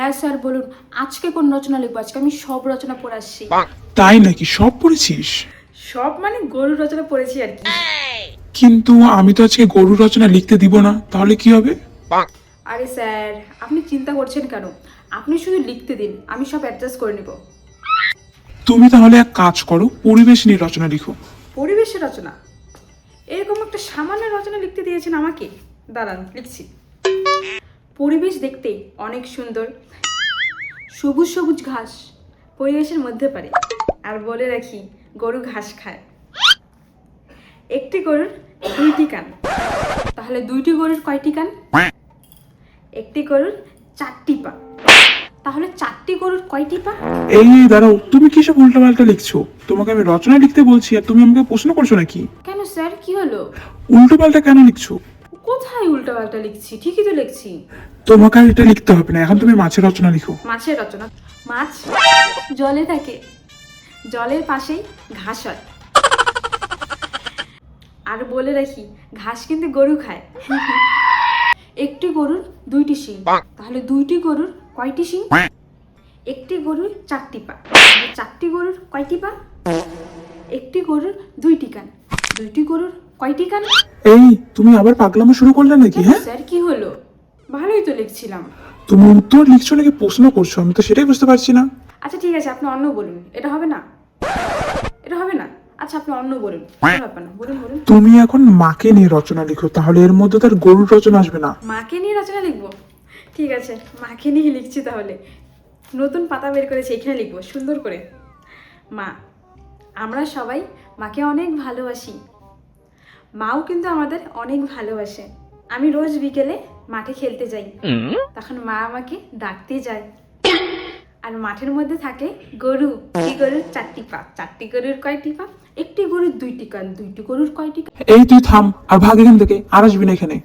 হ্যাঁ স্যার বলুন, আজকে কোন রচনা লিখবো? আজকে আমি সব রচনা পড়ে আসছি। তাই নাকি? সব পড়েছিস? সব মানে গরুর রচনা পড়েছি আর কি। কিন্তু আমি তো আজকে গরু রচনা লিখতে দিব না, তাহলে কি হবে? আরে স্যার, আপনি চিন্তা করছেন কেন? আপনি শুধু লিখতে দিন, আমি সব অ্যাডজাস্ট করে নেব। তুমি তাহলে এক কাজ করো, পরিবেশ নিয়ে রচনা লিখো। পরিবেশের রচনা? এরকম একটা সামান্য রচনা লিখতে দিয়েছেন আমাকে? দাঁড়ান, লিখছি। পরিবেশ দেখতে অনেক সুন্দর, সবুজ সবুজ ঘাস পরিবেশের মধ্যে পড়ে। আর বলে রাখি, গরু ঘাস খায়। একটি গরুর দুইটি কান, তাহলে দুইটি গরুর কয়টি কান? একটি গরুর চারটি পা, তাহলে চারটি গরুর কয়টি পা? এই দাঁড়াও, তুমি কি সব উল্টোপাল্টা লিখছো? তোমাকে আমি রচনা লিখতে বলছি আর তুমি আমাকে প্রশ্ন করছো নাকি? কেন স্যার, কি হলো? উল্টোপাল্টা কেন লিখছো? কোথায় উল্টাপাল্টা লিখছি? ঠিকই তো লিখছি। তোমাকে আর এটা লিখতে হবে না, এখন তুমি মাছের রচনা লিখো। মাছের রচনা? মাছ জলে থাকে, জলের পাশেই ঘাস হয়। আর বলে রাখি, ঘাস কিন্তু গরু খায়। একটি গরুর দুইটি শিং, তাহলে দুইটি গরুর কয়টি শিং? একটি গরুর চারটি পা, তাহলে চারটি গরুর কয়টি পা? একটি গরুর দুইটি কান, দুইটি গরুর কয়টি কান? এই, তুমি আবার পাগলামো শুরু করলে নাকি? হ্যাঁ, স্যার কি হলো? ভালোই তো লিখছিলাম। তুমি উত্তর লিখছো নাকি প্রশ্ন করছো, আমি তো সেটাই বুঝতে পারছি না। আচ্ছা ঠিক আছে, আপনি অন্য বলুন। এটা হবে না, এটা হবে না। আচ্ছা আপনি অন্য বলুন, কোনো ব্যাপার না, বলুন বলুন। তুমি এখন মাকে নিয়ে রচনা লিখো, তাহলে এর মধ্যে তার গরুর রচনা আসবে না। মাকে নিয়ে রচনা লিখবো? ঠিক আছে, মাকে নিয়ে লিখছি তাহলে। নতুন পাতা বের করেছি, এখানে লিখবো সুন্দর করে। মা, আমরা সবাই মাকে অনেক ভালোবাসি, মাও কিন্তু আমাদের অনেক ভালোবাসে। আমি রোজ বিকেলে মাঠে খেলতে যাই, তখন মা আমাকে ডাকতে যায়। আর মাঠের মধ্যে থাকে গরু, একটি গরুর চারটি পা, চারটি গরুর কয়টি পা? একটি গরুর দুইটি কান, দুইটি গরুর কয়টি কান? এই তুই থাম আর ভাগ এখান থেকে, আর আসবি না এখানে।